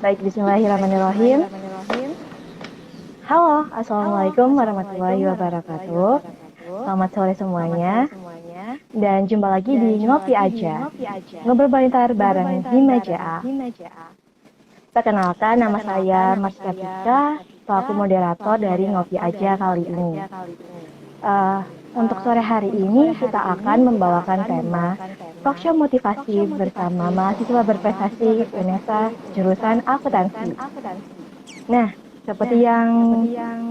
Baik, bismillahirrahmanirrahim. Halo, assalamualaikum warahmatullahi wabarakatuh. Selamat sore semuanya. Dan jumpa lagi di Ngopi Aja, ngobrol bentar bareng Himaja. Perkenalkan, nama saya Marsha Tika, selaku moderator dari Ngopi Aja kali ini. Untuk sore hari ini kita akan membawakan tema talkshow motivasi bersama mahasiswa berprestasi UNESA jurusan akuntansi. Nah, seperti yang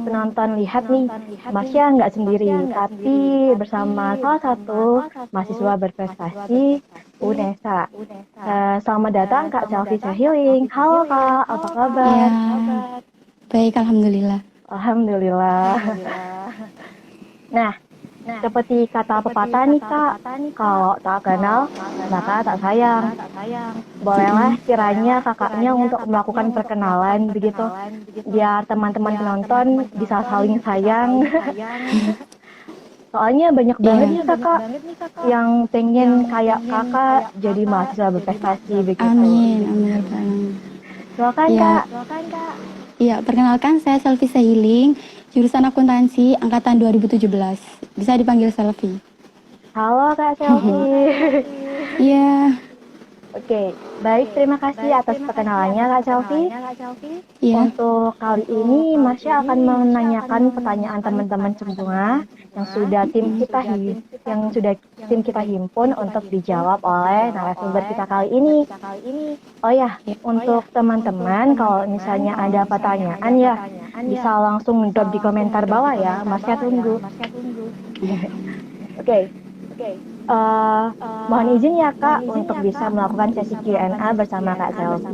penonton lihat nih, Marsha nggak sendiri, tapi bersama salah satu mahasiswa berprestasi UNESA. Selamat datang Kak Selvi Sahiling. Halo Kak, apa kabar? Ya, baik, alhamdulillah. Alhamdulillah. Nah, seperti kata pepatah nih Kak, kalau tak kenal, maka tak sayang. Bolehlah kiranya kakaknya untuk melakukan perkenalan begitu, biar teman-teman penonton bisa saling sayang. Soalnya banyak banget nih kakak yang pengen kayak kakak jadi mahasiswa berprestasi begitu. Amin. Silakan Ya. Kak. Iya, perkenalkan saya Selvi Sahiling, jurusan akuntansi angkatan 2017. Bisa dipanggil Selvi. Halo Kak Selvi. Iya. Oke, baik, terima kasih atas perkenalannya Kak Selvi. Iya. Untuk kali ini Marsha akan menanyakan pertanyaan teman-teman semua yang sudah tim kita himpun untuk dijawab oleh narasumber kita kali ini. Oh ya, untuk teman-teman kalau misalnya ada pertanyaan ya bisa langsung drop di komentar bawah ya, Marsha tunggu. Oke. Mohon izin ya Kak untuk bisa melakukan sesi Q&A bersama Kak Selvi.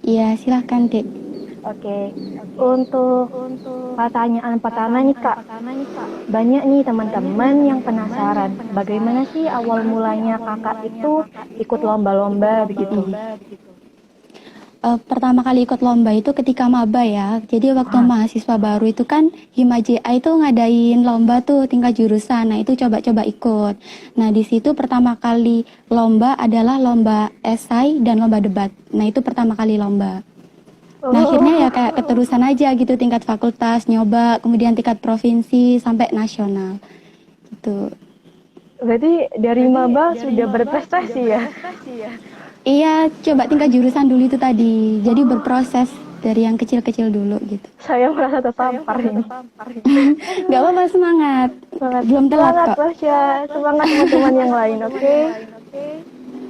Iya, silahkan Dek. Oke. Untuk pertanyaan pertama nih Kak, banyak nih teman-teman yang penasaran bagaimana sih awal mulanya kakak itu ikut lomba-lomba begitu. Pertama kali ikut lomba itu ketika maba ya. Jadi waktu mahasiswa baru itu kan Himaja itu ngadain lomba tuh tingkat jurusan. Nah itu coba-coba ikut. Nah di situ pertama kali lomba adalah lomba esai dan lomba debat. Nah itu pertama kali lomba. Nah akhirnya ya kayak keterusan aja gitu, tingkat fakultas nyoba, kemudian tingkat provinsi sampai nasional gitu. Berarti dari maba sudah berprestasi ya? Iya, coba tingkat jurusan dulu itu tadi. Jadi berproses dari yang kecil-kecil dulu gitu. Saya merasa tertampar ini. Gak apa-apa, semangat. Belum telat Semangat kok. Marsha, semangat teman-teman yang lain, oke?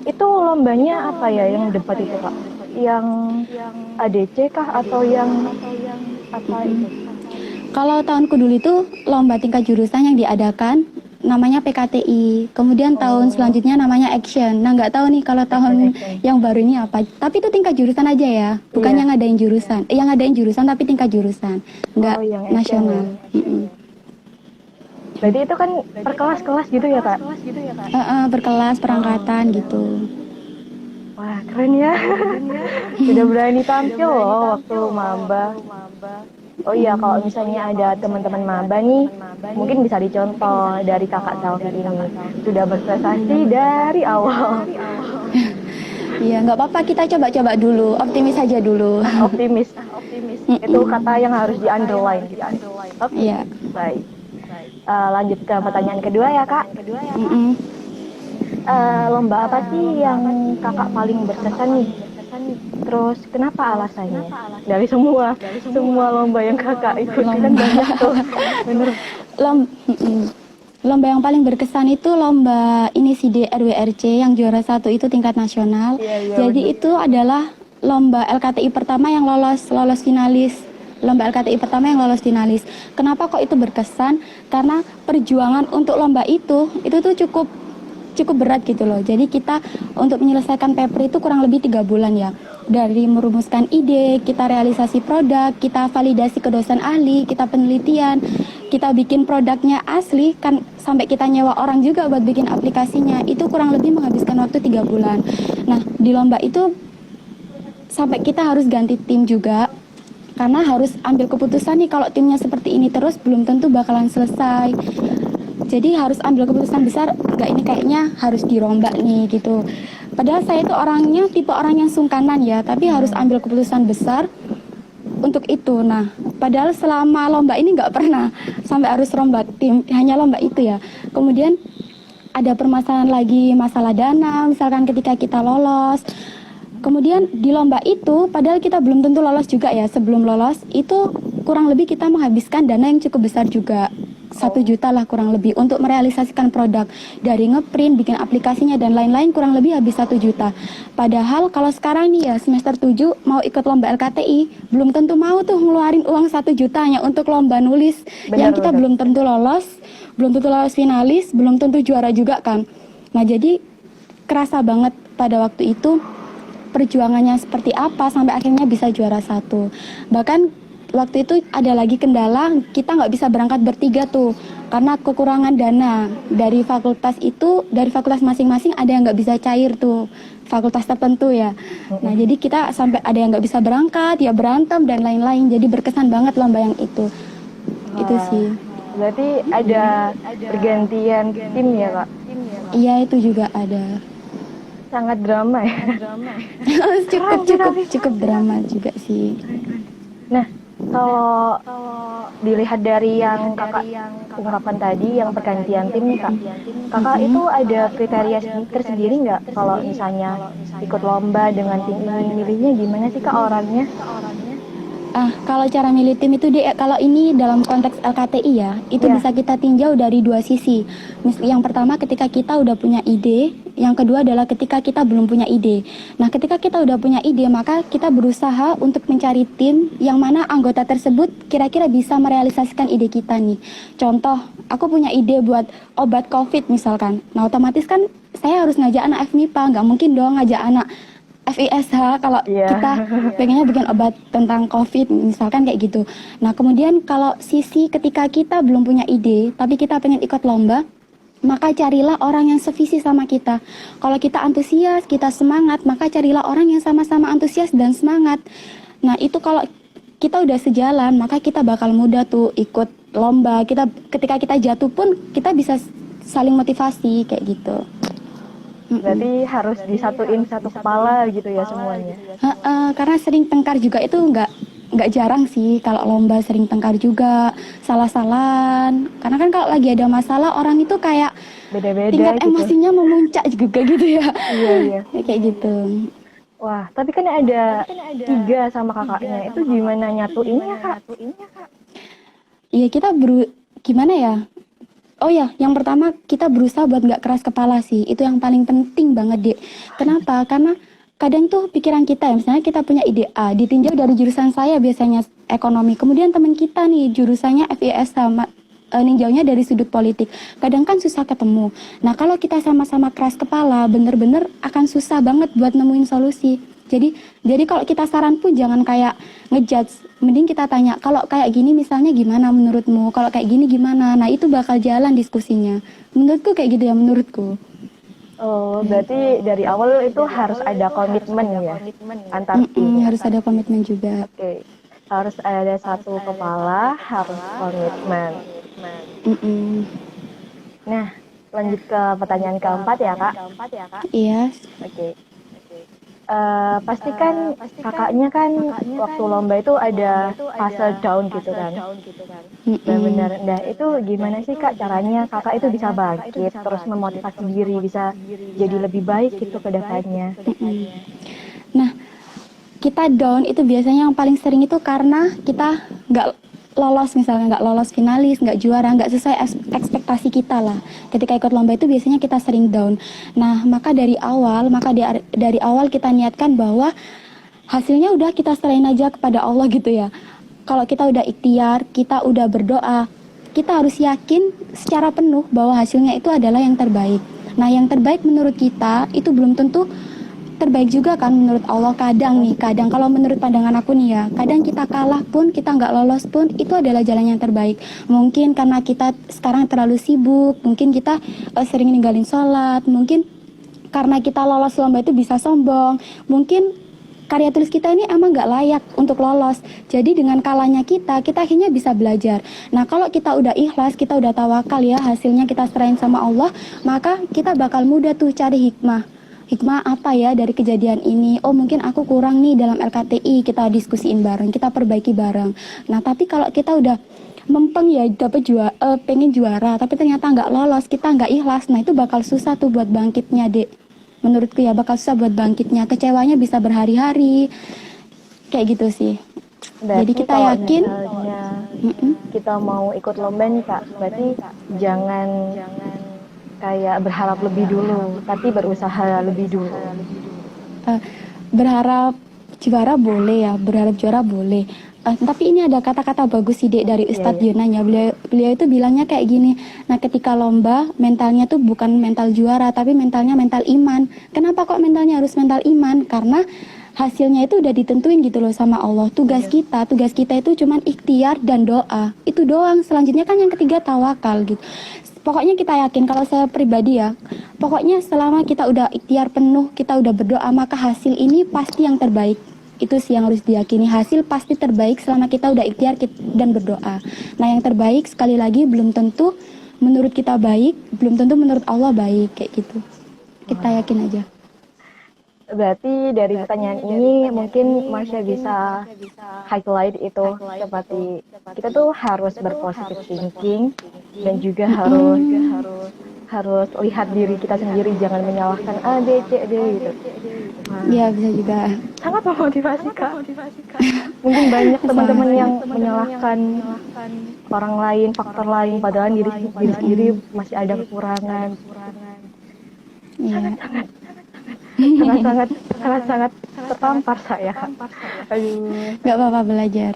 Itu lombanya apa ya yang debat itu Kak? Yang ADC kah atau yang apa itu? Kalau tahunku dulu itu lomba tingkat jurusan yang diadakan namanya PKTI. Kemudian tahun selanjutnya namanya Action. Nah nggak tahu nih kalau tahun yang baru ini apa. Tapi itu tingkat jurusan aja ya, bukan yang ngadain jurusan. Yang ngadain jurusan tapi tingkat jurusan, nggak nasional. Berarti itu kan per kelas-kelas gitu ya Kak? Berkelas, perangkatan gitu. Wah keren ya. Sudah berani tampil loh waktu maba. Oh iya, kalau misalnya ada teman-teman maba nih, mungkin bisa dicontoh dari kakak Selvi ini. Sudah berprestasi dari awal. Iya, nggak apa-apa, kita coba-coba dulu, optimis aja dulu. Optimis. Itu kata yang harus di-underline. Oke, Iya. baik. Lanjut ke pertanyaan kedua ya Kak. Lomba apa sih yang kakak paling berkesan nih? Terus kenapa alasannya? Dari semua lomba yang kakak ikuti kan banyak tuh. Bener. Lomba yang paling berkesan itu lomba ini sih RWRC yang juara 1 itu tingkat nasional. Jadi itu adalah lomba LKTI pertama yang lolos finalis. Lomba LKTI pertama yang lolos finalis. Kenapa kok itu berkesan? Karena perjuangan untuk lomba itu tuh cukup berat gitu loh. Jadi kita untuk menyelesaikan paper itu kurang lebih 3 bulan ya. Dari merumuskan ide, kita realisasi produk, kita validasi ke dosen ahli, kita penelitian, kita bikin produknya asli kan, sampai kita nyewa orang juga buat bikin aplikasinya. Itu kurang lebih menghabiskan waktu 3 bulan. Nah, di lomba itu sampai kita harus ganti tim juga. Karena harus ambil keputusan nih, kalau timnya seperti ini terus belum tentu bakalan selesai. Jadi harus ambil keputusan besar, enggak ini kayaknya harus dirombak nih gitu. Padahal saya itu orangnya tipe orang yang sungkanan ya, tapi harus ambil keputusan besar untuk itu. Nah, padahal selama lomba ini nggak pernah sampai harus lomba tim, hanya lomba itu ya. Kemudian ada permasalahan lagi, masalah dana, misalkan ketika kita lolos. Kemudian di lomba itu, padahal kita belum tentu lolos juga ya. Sebelum lolos itu kurang lebih kita menghabiskan dana yang cukup besar juga. 1 juta lah kurang lebih untuk merealisasikan produk, dari ngeprint, bikin aplikasinya dan lain-lain, kurang lebih habis 1 juta. Padahal kalau sekarang nih ya semester 7 mau ikut lomba LKTI, belum tentu mau tuh ngeluarin uang 1 juta hanya untuk lomba nulis. Yang kita belum tentu lolos finalis, belum tentu juara juga kan. Nah jadi kerasa banget pada waktu itu perjuangannya seperti apa sampai akhirnya bisa juara 1. Bahkan waktu itu ada lagi kendala, kita nggak bisa berangkat bertiga tuh karena kekurangan dana dari fakultas itu, dari fakultas masing-masing ada yang nggak bisa cair tuh, fakultas tertentu ya. Nah jadi kita sampai ada yang nggak bisa berangkat, ya berantem dan lain-lain. Jadi berkesan banget lomba yang itu. Itu sih. Berarti ada pergantian tim ya Kak? Iya itu juga ada. Sangat drama ya. cukup drama juga sih. Nah, kalau dilihat dari yang kakak ungkapkan tadi, yang pergantian tim nih kak, kakak itu ada kriteria tersendiri nggak kalau misalnya ikut lomba dengan tim ini, milihnya gimana sih kak orangnya? Kalau cara milih tim itu kalau ini dalam konteks LKTI ya, itu bisa kita tinjau dari 2 sisi. Yang pertama ketika kita udah punya ide, yang kedua adalah ketika kita belum punya ide. Nah, ketika kita udah punya ide, maka kita berusaha untuk mencari tim yang mana anggota tersebut kira-kira bisa merealisasikan ide kita nih. Contoh, aku punya ide buat obat COVID misalkan. Nah, otomatis kan saya harus ngajak anak FMIPA, nggak mungkin dong ngajak anak FISH kalau kita pengennya bikin obat tentang COVID misalkan kayak gitu. Nah kemudian kalau sisi ketika kita belum punya ide tapi kita pengen ikut lomba, maka carilah orang yang sevisi sama kita. Kalau kita antusias, kita semangat, maka carilah orang yang sama-sama antusias dan semangat. Nah itu kalau kita udah sejalan, maka kita bakal mudah tuh ikut lomba. Ketika kita jatuh pun kita bisa saling motivasi kayak gitu. Berarti harus disatuin satu kepala gitu ya semuanya. Karena sering tengkar juga itu nggak jarang sih, kalau lomba sering tengkar juga, salah-salahan. Karena kan kalau lagi ada masalah orang itu kayak beda-beda tingkat gitu. emosinya memuncak juga gitu ya. Iya. Kayak gitu. Wah, tapi kan ada 3 sama kakaknya. Itu gimana nyatuinnya kak? Iya kita gimana ya? Oh ya, yang pertama kita berusaha buat nggak keras kepala sih. Itu yang paling penting banget, Dek. Kenapa? Karena kadang tuh pikiran kita ya, misalnya kita punya ide A, ditinjau dari jurusan saya biasanya ekonomi. Kemudian teman kita nih jurusannya FIS sama ninjaunya dari sudut politik. Kadang kan susah ketemu. Nah, kalau kita sama-sama keras kepala, bener-bener akan susah banget buat nemuin solusi. Jadi kalau kita saran pun jangan kayak ngejudge, mending kita tanya, kalau kayak gini misalnya gimana menurutmu, kalau kayak gini gimana. Nah itu bakal jalan diskusinya. Menurutku kayak gitu ya, menurutku. Oh, berarti dari awal itu harus ada komitmen ya antar tim. Harus ada komitmen juga. Oke. Harus ada satu kepala, harus komitmen. Nah, lanjut ke pertanyaan keempat ya kak. Iya. Oke. Pastikan kakaknya kan waktu lomba itu ada fase down gitu kan. Benar-benar. Nah itu gimana sih kak caranya kakak itu bisa bangkit, terus memotivasi diri, bisa jadi lebih baik gitu ke depannya. Nah kita down itu biasanya yang paling sering itu karena kita nggak lolos, misalnya nggak lolos finalis, nggak juara, nggak sesuai ekspektasi kita lah. Ketika ikut lomba itu biasanya kita sering down. Nah, maka dari awal kita niatkan bahwa hasilnya udah kita serahin aja kepada Allah gitu ya. Kalau kita udah ikhtiar, kita udah berdoa, kita harus yakin secara penuh bahwa hasilnya itu adalah yang terbaik. Nah, yang terbaik menurut kita itu belum tentu terbaik juga kan menurut Allah. Kadang kalau menurut pandangan aku nih ya, kadang kita kalah pun, kita nggak lolos pun, itu adalah jalan yang terbaik. Mungkin karena kita sekarang terlalu sibuk, mungkin kita sering ninggalin sholat, mungkin karena kita lolos lomba itu bisa sombong, mungkin karya tulis kita ini emang nggak layak untuk lolos. Jadi dengan kalahnya kita akhirnya bisa belajar. Nah kalau kita udah ikhlas, kita udah tawakal ya, hasilnya kita serahin sama Allah, maka kita bakal mudah tuh cari hikmah hikmah apa ya dari kejadian ini. Oh mungkin aku kurang nih dalam LKTI, kita diskusiin bareng, kita perbaiki bareng. Nah tapi kalau kita udah mempeng ya dapat pengen juara tapi ternyata nggak lolos, kita nggak ikhlas, nah itu bakal susah tuh buat bangkitnya dek. Menurutku ya bakal susah buat bangkitnya, kecewanya bisa berhari-hari kayak gitu sih. Berarti Jadi kita kalau yakin misalnya kita mau ikut lomba nih Kak, berarti jangan kayak berharap lebih dulu, tapi berusaha lebih dulu. eh, berharap juara boleh ya, berharap juara boleh. Tapi ini ada kata-kata bagus sih Dek dari Ustadz Yunanya. Beliau itu bilangnya kayak gini. Nah ketika lomba mentalnya tuh bukan mental juara tapi mentalnya mental iman. Kenapa kok mentalnya harus mental iman? Karena hasilnya itu udah ditentuin gitu loh sama Allah. Tugas kita itu cuman ikhtiar dan doa. Itu doang. Selanjutnya kan yang ketiga tawakal gitu. Pokoknya kita yakin, kalau saya pribadi ya, pokoknya selama kita udah ikhtiar penuh, kita udah berdoa, maka hasil ini pasti yang terbaik. Itu sih yang harus diyakini, hasil pasti terbaik selama kita udah ikhtiar dan berdoa. Nah yang terbaik sekali lagi belum tentu menurut kita baik, belum tentu menurut Allah baik, kayak gitu. Kita yakin aja. Berarti dari pertanyaan ini mungkin Marsha bisa highlight itu seperti kita tuh harus berpositif thinking dan juga harus lihat diri kita sendiri, jangan menyalahkan A, B, C, D gitu. Iya bisa juga. Sangat memotivasi Kak. Mungkin banyak teman-teman yang menyalahkan orang lain, faktor lain, padahal diri sendiri masih ada kekurangan. Iya. sangat tertampar saya. Aduh. Gak apa-apa belajar.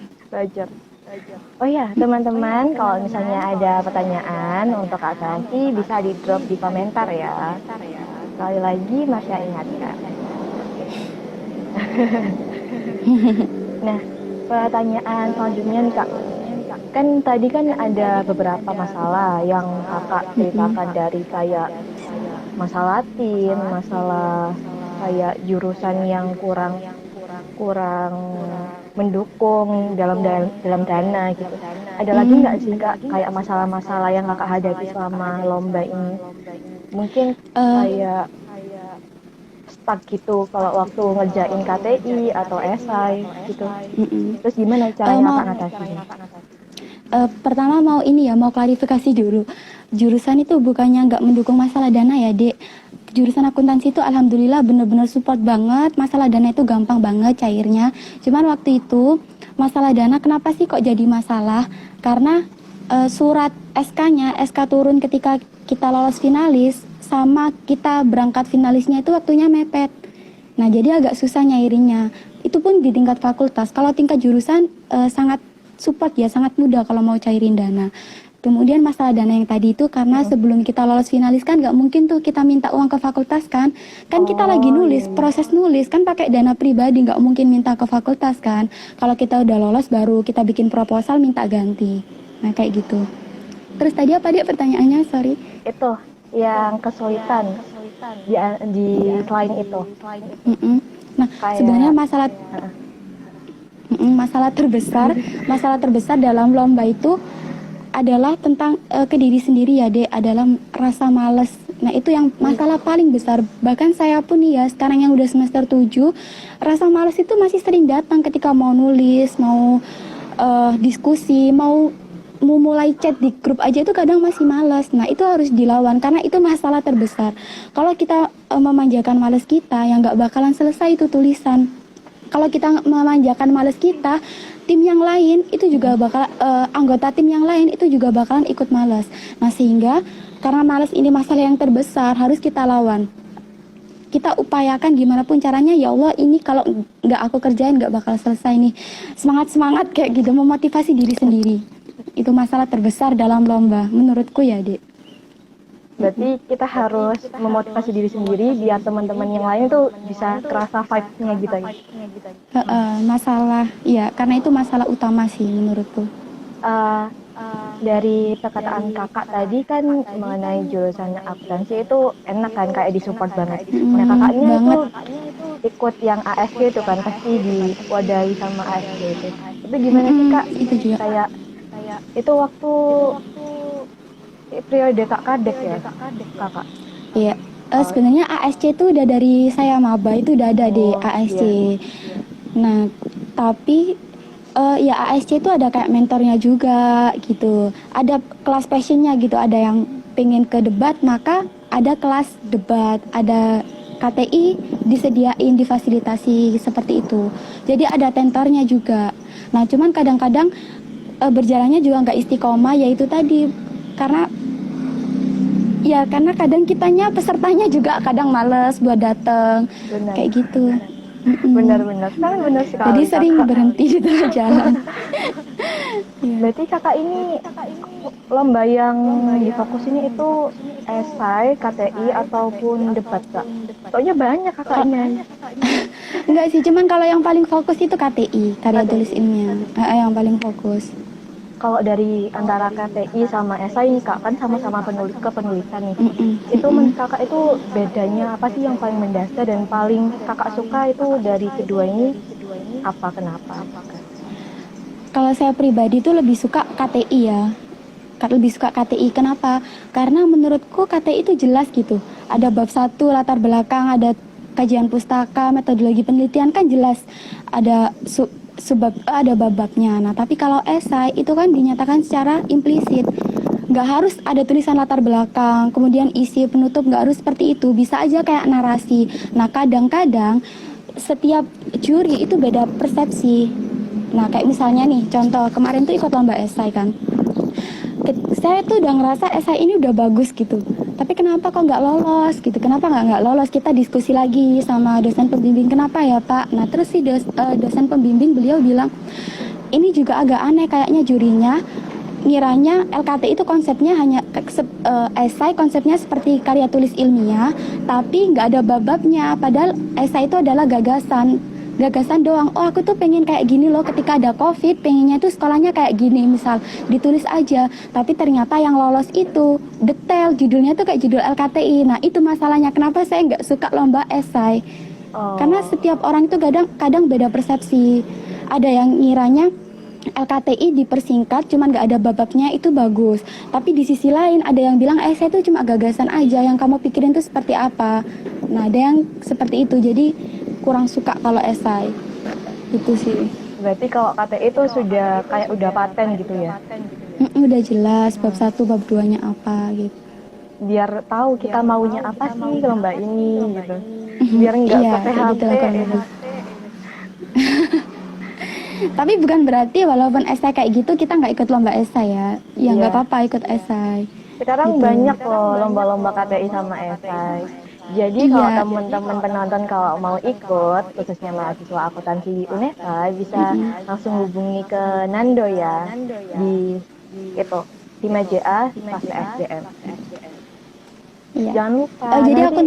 Oh ya, teman-teman, kalau misalnya ada pertanyaan untuk Kak Santi bisa di drop di komentar ya. Sekali lagi Marsha ingatkan. Nah, pertanyaan selanjutnya nih Kak. Kan tadi kan ada beberapa masalah yang Kakak ceritakan, dari kayak masalah tim, masalah kayak jurusan yang kurang mendukung dalam dana gitu. Ada lagi nggak sih Kak kayak masalah-masalah yang Kakak hadapi selama lomba ini? Mungkin kayak stuck gitu kalau waktu ngerjain KTI atau esai gitu. Terus gimana caranya Kakak ngatasinnya? Pertama mau klarifikasi dulu. Jurusan itu bukannya nggak mendukung masalah dana ya Dek. Jurusan akuntansi itu alhamdulillah bener-bener support banget. Masalah dana itu gampang banget cairnya. Cuman waktu itu masalah dana kenapa sih kok jadi masalah? Karena surat SK turun ketika kita lolos finalis sama kita berangkat finalisnya itu waktunya mepet. Nah jadi agak susah nyairinnya. Itu pun di tingkat fakultas. Kalau tingkat jurusan sangat support ya, sangat mudah kalau mau cairin dana. Kemudian masalah dana yang tadi itu karena sebelum kita lolos finalis kan nggak mungkin tuh kita minta uang ke fakultas kan kita lagi nulis, proses nulis kan pakai dana pribadi, nggak mungkin minta ke fakultas kan. Kalau kita udah lolos baru kita bikin proposal minta ganti. Nah kayak gitu. Terus tadi apa dia pertanyaannya, sorry? Itu yang kesulitan di selain itu. Nah sebenarnya masalah terbesar dalam lomba itu adalah tentang ke diri sendiri ya Dek, adalah rasa malas. Nah itu yang masalah paling besar. Bahkan saya pun nih ya sekarang yang udah semester 7, rasa malas itu masih sering datang ketika mau nulis, mau diskusi, mau mulai chat di grup aja itu kadang masih malas. Nah itu harus dilawan karena itu masalah terbesar. Kalau kita memanjakan malas kita, yang nggak bakalan selesai itu tulisan. Kalau kita memanjakan malas kita, tim yang lain itu juga bakal anggota tim yang lain itu juga bakalan ikut malas. Nah sehingga karena malas ini masalah yang terbesar harus kita lawan. Kita upayakan gimana pun caranya, ya Allah ini kalau nggak aku kerjain nggak bakal selesai nih. Semangat kayak gitu, memotivasi diri sendiri. Itu masalah terbesar dalam lomba menurutku ya Dek. Berarti kita harus memotivasi diri sendiri biar teman-teman yang lain tuh bisa kerasa vibe-nya gitu ya. Masalah, ya karena itu masalah utama sih menurutku. Dari perkataan kakak tadi kan mengenai jurusan akuntansi itu enak kan, kayak disupport banget. Nah kakaknya itu ikut yang ASG itu kan, pasti diwadahi sama ASG itu. Itu gimana sih Kak? Itu juga. Kayak itu waktu periode Kak Kadek ya, Kakak? Iya. Sebenarnya ASC itu udah dari saya maba itu udah ada di ASC. Nah, tapi ya ASC itu ada kayak mentornya juga gitu. Ada kelas passionnya gitu. Ada yang pengen ke debat, maka ada kelas debat. Ada KTI disediain, difasilitasi seperti itu. Jadi ada tentornya juga. Nah, cuman kadang-kadang berjalannya juga nggak istiqomah, yaitu tadi karena kadang kitanya pesertanya juga kadang males buat dateng. Benar. Kayak gitu. Benar-benar, sangat benar sekali. Jadi sering berhenti di tengah jalan. Berarti kakak ini lomba yang difokus ini itu esai, KTI ataupun debat, Kak? Soalnya banyak kakaknya. Enggak sih, cuman kalau yang paling fokus itu KTI, karya tulis ilmiah. Yang paling fokus. Kalau dari antara KTI sama esai nih Kak, kan sama-sama penulisan nih. Itu menurut kakak itu bedanya apa sih yang paling mendasar dan paling kakak suka itu dari kedua ini apa, kenapa? Kalau saya pribadi tuh lebih suka KTI ya. Lebih suka KTI, kenapa? Karena menurutku KTI itu jelas gitu. Ada bab 1 latar belakang, ada kajian pustaka, metodologi penelitian kan jelas. Ada ada bab-babnya. Nah, tapi kalau esai itu kan dinyatakan secara implisit. Nggak harus ada tulisan latar belakang, kemudian isi penutup nggak harus seperti itu. Bisa aja kayak narasi. Nah, kadang-kadang setiap juri itu beda persepsi. Nah, kayak misalnya nih, contoh kemarin tuh ikut lomba esai kan. Saya tuh udah ngerasa esai ini udah bagus gitu. Tapi kenapa kok nggak lolos gitu? Kenapa nggak lolos? Kita diskusi lagi sama dosen pembimbing, kenapa ya Pak? Nah, terus si dosen pembimbing beliau bilang, ini juga agak aneh kayaknya jurinya ngiranya LKT itu konsepnya hanya esai konsepnya seperti karya tulis ilmiah, tapi nggak ada bab-babnya. Padahal esai itu adalah gagasan doang. Oh, aku tuh pengen kayak gini loh ketika ada COVID, pengennya tuh sekolahnya kayak gini, misal ditulis aja. Tapi ternyata yang lolos itu detail, judulnya tuh kayak judul LKTI. Nah, itu masalahnya kenapa saya nggak suka lomba esai. Karena setiap orang itu kadang beda persepsi. Ada yang ngiranya LKTI dipersingkat cuman nggak ada bab-babnya itu bagus. Tapi di sisi lain ada yang bilang esai itu cuma gagasan aja, yang kamu pikirin tuh seperti apa. Nah, ada yang seperti itu. Jadi kurang suka kalau esai itu sih. Berarti kalau KTI itu sudah kayak udah paten gitu ya? Udah jelas bab 1 bab 2 nya apa gitu. Biar tahu kita maunya apa sih lomba ini gitu. Biar nggak Iya, ke PHP gitu lah. Tapi bukan berarti walaupun esai kayak gitu kita nggak ikut lomba esai ya. Ya nggak apa-apa ikut esai. Sekarang gitu. banyak loh lomba-lomba KTI sama esai. Jadi kalau teman-teman penonton kalau mau ikut, khususnya mahasiswa akuntansi UNESA, bisa langsung hubungi ke Nando ya di itu tim MJA fase SDM. Iya. Jangan lupa. Jadi aku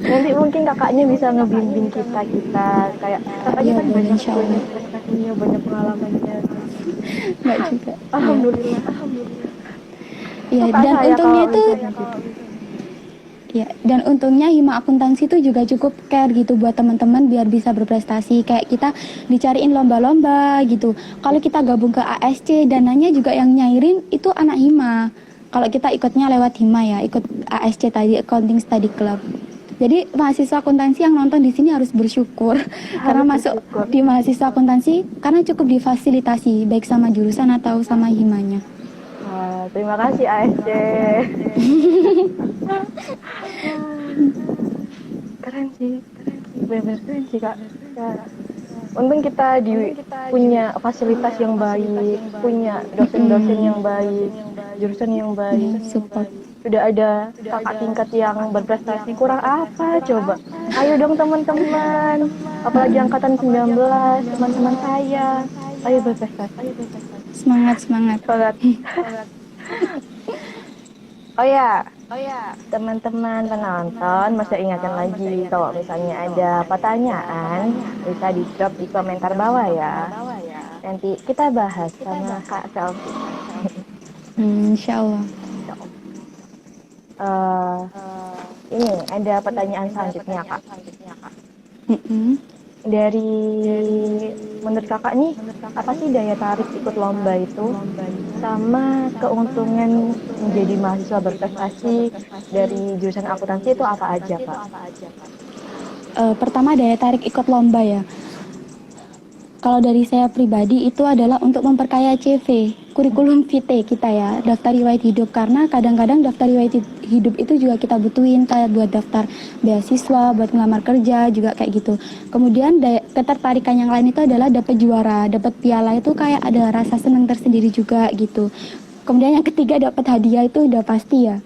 nanti mungkin kakaknya bisa ngebimbing kita kayak kakaknya kan banyak prestasinya, banyak pengalamannya. Nggak juga. Alhamdulillah. Ya, dan untungnya itu ya, dan untungnya Hima Akuntansi itu juga cukup care gitu buat teman-teman biar bisa berprestasi. Kayak kita dicariin lomba-lomba gitu. Kalau kita gabung ke ASC, dananya juga yang nyairin itu anak Hima. Kalau kita ikutnya lewat Hima ya, ikut ASC tadi, Accounting Study Club. Jadi mahasiswa akuntansi yang nonton di sini harus bersyukur karena masuk di mahasiswa akuntansi karena cukup difasilitasi baik sama jurusan atau sama himanya. Terima kasih ASC. Keren sih, benar keren sih Kak. Untung kita punya fasilitas yang baik, punya dosen-dosen yang baik, jurusan yang baik. Support. Sudah ada kakak tingkat yang berprestasi, kurang apa coba? Ayo dong teman-teman, apalagi angkatan 19, teman-teman saya, ayo berprestasi. Semangat. Oh ya, teman-teman penonton, masih ingatkan lagi kalau misalnya ada pertanyaan bisa di drop di komentar bawah ya. Nanti kita bahas sama Kak Selfie. Insya Allah. Ini ada pertanyaan selanjutnya Kak. Dari menurut kakak nih, apa sih daya tarik ikut lomba itu? sama keuntungan menjadi mahasiswa berprestasi dari jurusan akuntansi itu apa aja, Kak? Pertama daya tarik ikut lomba ya. Kalau dari saya pribadi itu adalah untuk memperkaya CV, kurikulum vitae kita ya, daftar riwayat hidup. Karena kadang-kadang daftar riwayat hidup itu juga kita butuhin kayak buat daftar beasiswa, buat ngelamar kerja juga kayak gitu. Kemudian ketertarikan yang lain itu adalah dapat juara, dapat piala itu kayak ada rasa senang tersendiri juga gitu. Kemudian yang ketiga dapat hadiah itu udah pasti ya.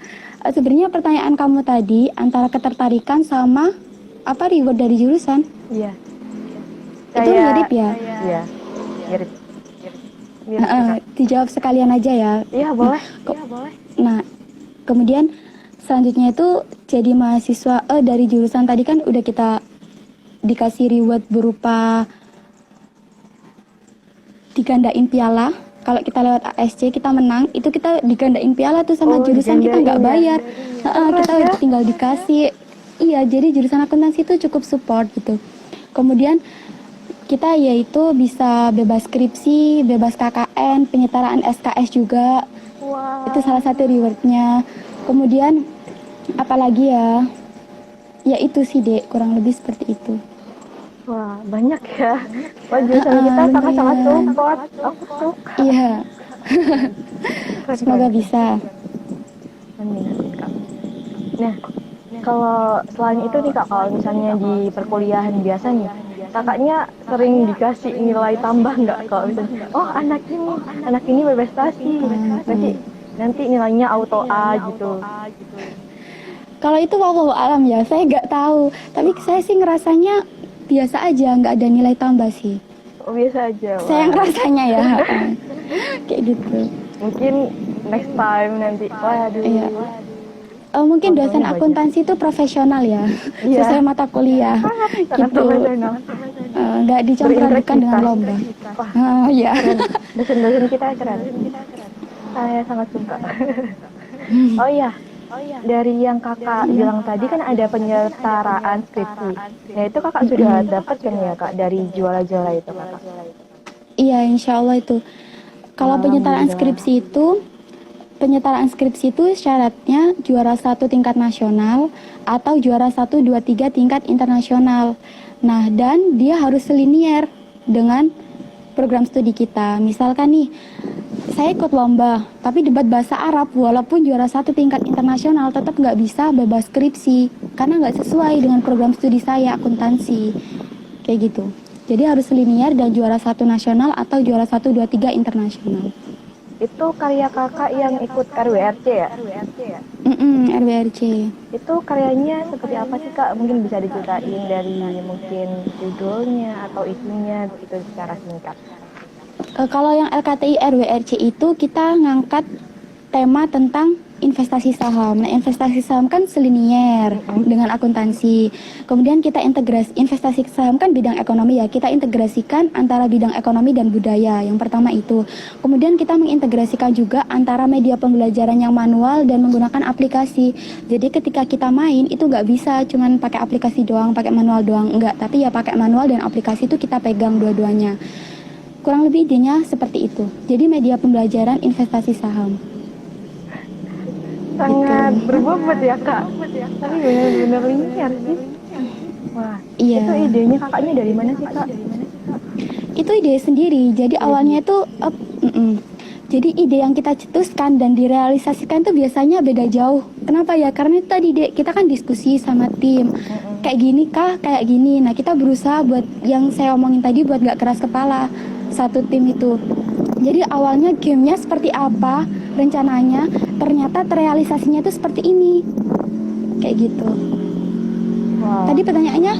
Sebenarnya pertanyaan kamu tadi antara ketertarikan sama apa reward dari jurusan? Iya. Itu mirip ya? Iya, mirip. Dijawab sekalian aja ya. Iya, boleh. Nah, kemudian selanjutnya itu jadi mahasiswa dari jurusan tadi kan udah kita dikasih reward berupa digandain piala. Kalau kita lewat ASC kita menang, itu kita digandain piala tuh sama jurusan kita nggak bayar. Kita tinggal dikasih. Iya, jadi jurusan akuntansi itu cukup support gitu. Kemudian kita yaitu bisa bebas skripsi, bebas KKN, penyetaraan SKS juga. Wow. Itu salah satu rewardnya. Kemudian apalagi ya? Ya itu sih Dek, kurang lebih seperti itu. Wah, banyak ya. Wah, jurusan kita sangat-sangat support. Aku suka. Iya. Semoga bisa. Amin, Kak. Nah, kalau selain itu nih Kak, kalau misalnya di perkuliahan biasa nih, kakaknya sering dikasih nilai tambah nggak kalau misalnya, oh anak ini berprestasi, nanti nilainya auto A gitu. Kalau itu wallahu alam ya, saya nggak tahu. Tapi saya sih ngerasanya biasa aja, nggak ada nilai tambah sih. Oh, biasa aja. Wah. Saya ngerasanya ya, kayak gitu. Mungkin next time nanti. Waduh. Iya. Mungkin dosen akuntansi itu profesional ya, sesuai mata kuliah. Gitu. Nggak dicampur-adukan dengan lomba. Ya. Dosen-dosen kita keren. Saya sangat suka. Oh iya, dari yang kakak bilang tadi kan ada penyetaraan skripsi. Nah itu kakak sudah dapat kan ya Kak dari juara-juara itu kakak? Iya, insya Allah itu. Kalau penyetaraan skripsi itu syaratnya juara 1 tingkat nasional atau juara 1, 2, 3 tingkat internasional. Nah, dan dia harus selinier dengan program studi kita. Misalkan nih, saya ikut lomba, tapi debat bahasa Arab, walaupun juara 1 tingkat internasional, tetap nggak bisa bebas skripsi, karena nggak sesuai dengan program studi saya, akuntansi. Kayak gitu. Jadi harus selinier dan juara 1 nasional atau juara 1, 2, 3 internasional. Itu karya kakak yang ikut RWRC ya? RWRC. Itu karyanya seperti apa sih Kak? Mungkin bisa diceritain dari mungkin judulnya atau isinya begitu secara singkat. Kalau yang LKTI RWRC itu kita ngangkat tema tentang investasi saham. Nah, investasi saham kan selinier dengan akuntansi. Kemudian kita investasi saham kan bidang ekonomi ya. Kita integrasikan antara bidang ekonomi dan budaya. Yang pertama itu. Kemudian kita mengintegrasikan juga antara media pembelajaran yang manual dan menggunakan aplikasi. Jadi ketika kita main itu nggak bisa cuman pakai aplikasi doang, pakai manual doang, enggak. Tapi ya pakai manual dan aplikasi itu kita pegang dua-duanya. Kurang lebih idenya seperti itu. Jadi media pembelajaran investasi saham. Sangat berbobot ya Kak. Tapi benar-benar linear sih. Wah, iya. Itu idenya kakaknya dari mana sih Kak? Itu ide sendiri. Jadi awalnya itu jadi ide yang kita cetuskan dan direalisasikan itu biasanya beda jauh. Kenapa ya? Karena itu tadi kita kan diskusi sama tim. Kayak gini kah? Kayak gini. Nah, kita berusaha buat yang saya omongin tadi buat gak keras kepala satu tim itu. Jadi awalnya gamenya seperti apa rencananya, ternyata terrealisasinya itu seperti ini. Kayak gitu. Wow. Tadi pertanyaannya?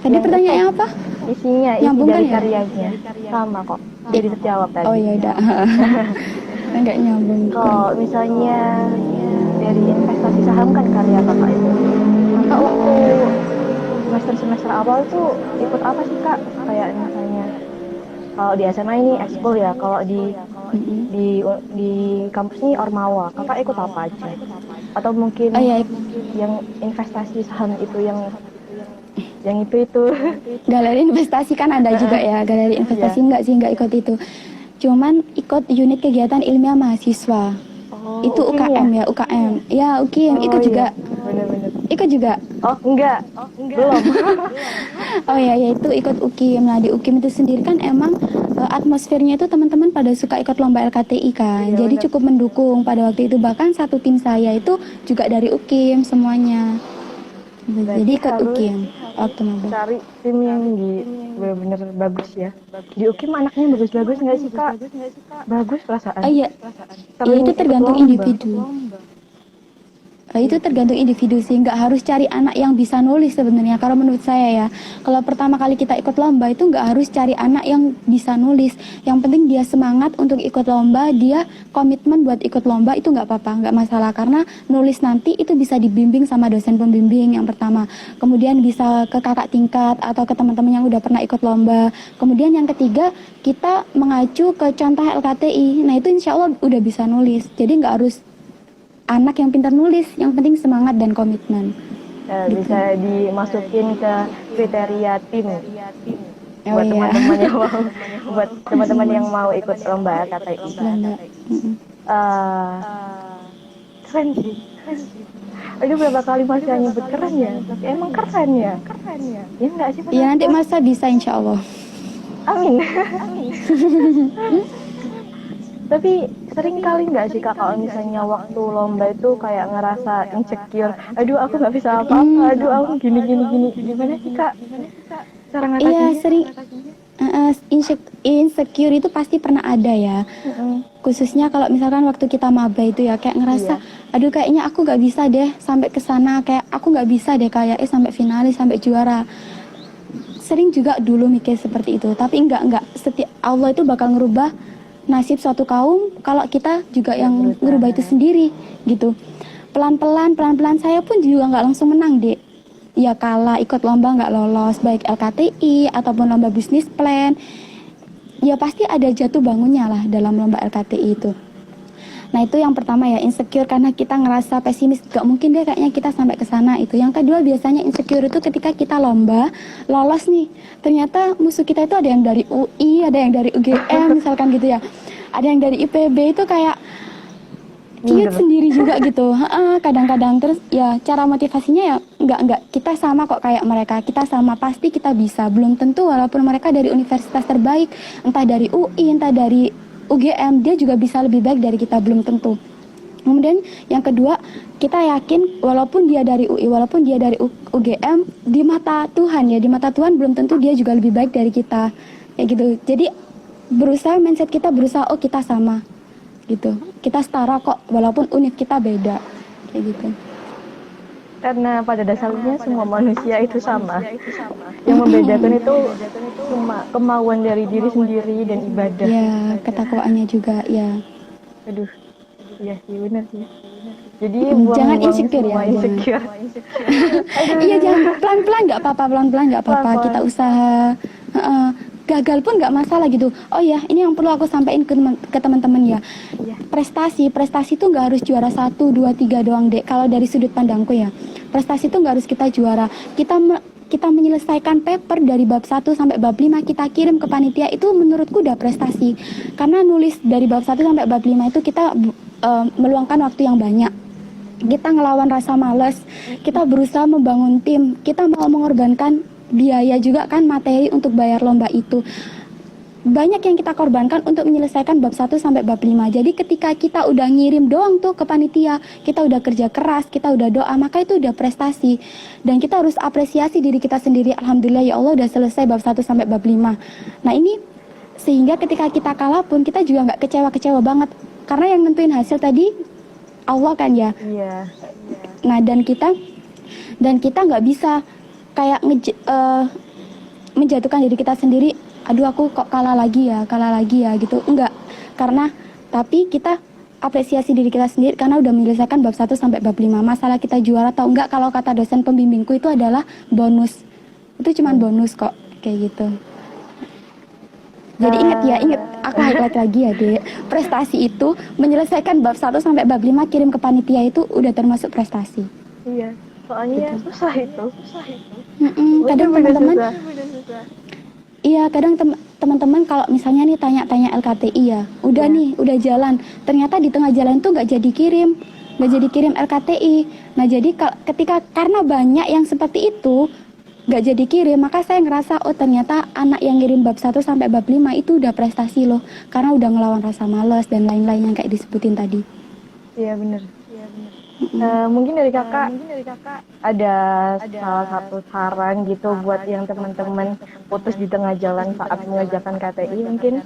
Pertanyaannya apa? Isinya, isi Nyambung dari kan ya? karyanya. Sama kok. Jadi terjawab tadi. Oh ya udah. Enggak nyambung. Kalau misalnya dari investasi saham kan karya kakak itu. Kakak waktu semester awal tuh ikut apa sih Kak? Kayak misalnya kalau di SMA ini ekskul ya, kalau di kampus ini Ormawa, kakak ikut apa aja? Atau mungkin yang investasi saham itu yang itu galeri investasi kan ada juga ya, galeri investasi enggak ikut itu. cuman ikut unit kegiatan ilmiah mahasiswa. Oh, Itu UKIM UKM ya, UKM. Ya, UKIM, ikut juga. Iya. Bener-bener. Ikut juga. Oh, enggak. Belum. Oh ya, yaitu ikut UKIM. Nah, di UKIM itu sendiri kan emang atmosfernya itu teman-teman pada suka ikut lomba LKTI kan. Iya, Jadi bener. cukup mendukung pada waktu itu. Bahkan satu tim saya itu juga dari UKIM semuanya. Berarti Jadi ikut harus UKIM waktu maba. cari tim yang bener-bener bagus ya. Di UKIM anaknya bagus-bagus nggak sih, Kak? Bagus perasaan. Oh iya, ya Sering itu ikut tergantung lomba. individu. Itu tergantung individu sih, nggak harus cari anak yang bisa nulis sebenarnya. Kalau menurut saya ya, kalau pertama kali kita ikut lomba itu nggak harus cari anak yang bisa nulis. Yang penting dia semangat untuk ikut lomba, dia komitmen buat ikut lomba, itu nggak apa-apa, nggak masalah. Karena nulis nanti itu bisa dibimbing sama dosen pembimbing yang pertama. Kemudian bisa ke kakak tingkat atau ke teman-teman yang udah pernah ikut lomba. Kemudian yang ketiga, kita mengacu ke contoh LKTI. Nah itu insya Allah udah bisa nulis. Jadi nggak harus anak yang pintar nulis, yang penting semangat dan komitmen. Bisa dimasukin ke kriteria tim Oh buat iya. teman-teman yang mau buat teman-teman yang mau ikut lomba LKTI. Lomba. Keren sih. Aduh, berapa kali masih nyebut keren ya? Tapi emang keren ya? Ya enggak sih? Iya nanti masa bisa insya Allah. Amin. Tapi sering kali nggak sih, Kak, kalau misalnya waktu lomba itu kayak ngerasa insecure, aduh aku nggak bisa apa-apa, aduh aku gini, gimana sih, Kak? Cara ngatasinnya? Iya sering insecure itu pasti pernah ada ya. Khususnya kalau misalkan waktu kita maba itu ya kayak ngerasa, aduh kayaknya aku nggak bisa deh sampai ke sana, kayak aku nggak bisa deh kayak sampai finalis, sampai juara. Sering juga dulu mikir seperti itu, tapi enggak. Setiap Allah itu bakal ngerubah nasib suatu kaum kalau kita juga yang ngerubah itu sendiri gitu. Pelan-pelan saya pun juga nggak langsung menang, Dek. Ya kalah, ikut lomba nggak lolos, baik LKTI ataupun lomba bisnis plan. Ya pasti ada jatuh bangunnya lah dalam lomba LKTI itu. Nah itu yang pertama ya, insecure karena kita ngerasa pesimis, gak mungkin deh kayaknya kita sampai ke sana itu. Yang kedua biasanya insecure itu ketika kita lomba, lolos nih, ternyata musuh kita itu ada yang dari UI, ada yang dari UGM misalkan gitu ya, ada yang dari IPB, itu kayak cute sendiri juga gitu. Kadang-kadang terus ya cara motivasinya ya enggak, kita sama kok kayak mereka, kita sama, pasti kita bisa. Belum tentu walaupun mereka dari universitas terbaik, entah dari UI, entah dari UGM, dia juga bisa lebih baik dari kita, belum tentu. Kemudian yang kedua, kita yakin walaupun dia dari UI, walaupun dia dari UGM, di mata Tuhan ya, di mata Tuhan belum tentu dia juga lebih baik dari kita, ya gitu. Jadi berusaha, mindset kita berusaha, oh kita sama gitu, kita setara kok walaupun univ kita beda, kayak gitu. Karena pada dasarnya semua manusia itu sama. Yang membedakan itu cuma kemauan dari diri sendiri dan ibadah. Ya, ketakwaannya juga ya. Aduh, iya sih, benar sih. Jadi jangan insecure ya, insecure. Iya, jangan, pelan-pelan nggak apa-apa, nggak apa-apa, kita usaha. Gagal pun nggak masalah gitu. Oh ya, ini yang perlu aku sampaikan ke teman-teman ya. Prestasi itu nggak harus juara 1, 2, 3 doang, Dek. Kalau dari sudut pandangku ya, prestasi itu nggak harus kita juara. Kita menyelesaikan paper dari bab 1 sampai bab 5 kita kirim ke panitia, itu menurutku udah prestasi. Karena nulis dari bab 1 sampai bab 5 itu kita meluangkan waktu yang banyak. Kita ngelawan rasa malas, kita berusaha membangun tim, kita mau mengorbankan biaya juga kan, materi untuk bayar lomba itu. Banyak yang kita korbankan untuk menyelesaikan bab 1 sampai bab 5. Jadi ketika kita udah ngirim doang tuh ke panitia, kita udah kerja keras, kita udah doa, maka itu udah prestasi. Dan kita harus apresiasi diri kita sendiri. Alhamdulillah ya Allah udah selesai bab 1 sampai bab 5. Nah ini sehingga ketika kita kalah pun kita juga nggak kecewa banget. Karena yang nentuin hasil tadi Allah kan ya. Iya. Nah dan kita nggak bisa kayak menjatuhkan diri kita sendiri, aduh aku kok kalah lagi ya gitu. Enggak, karena tapi kita apresiasi diri kita sendiri karena udah menyelesaikan bab 1 sampai bab 5. Masalah kita juara atau enggak, kalau kata dosen pembimbingku itu adalah bonus. Itu cuman bonus kok, kayak gitu. Jadi ingat, aku highlight lagi ya, Dek. Prestasi itu menyelesaikan bab 1 sampai bab 5 kirim ke panitia itu udah termasuk prestasi. Iya, soalnya susah itu. Kadang teman-teman, iya kadang teman-teman kalau misalnya nih tanya-tanya LKTI ya, udah nih, udah jalan, ternyata di tengah jalan tuh nggak jadi kirim LKTI. Nah jadi ketika karena banyak yang seperti itu nggak jadi kirim, maka saya ngerasa oh ternyata anak yang ngirim bab 1 sampai bab 5 itu udah prestasi loh, karena udah ngelawan rasa malas dan lain-lain yang kayak disebutin tadi. Iya bener. Mungkin dari kakak ada salah satu saran gitu buat yang teman-teman putus di tengah jalan saat mengerjakan KTI mungkin?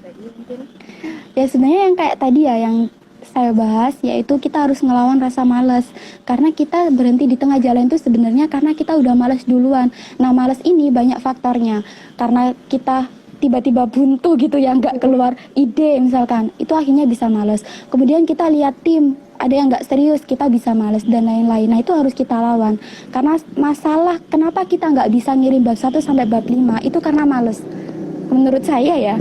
Ya sebenarnya yang kayak tadi ya yang saya bahas, yaitu kita harus ngelawan rasa malas. Karena kita berhenti di tengah jalan itu sebenarnya karena kita udah malas duluan. Nah malas ini banyak faktornya, karena kita tiba-tiba buntu gitu ya, nggak keluar ide misalkan, itu akhirnya bisa malas. Kemudian kita lihat tim, ada yang nggak serius, kita bisa malas dan lain-lain. Nah itu harus kita lawan. Karena masalah kenapa kita nggak bisa ngirim bab 1 sampai bab 5 itu karena malas. Menurut saya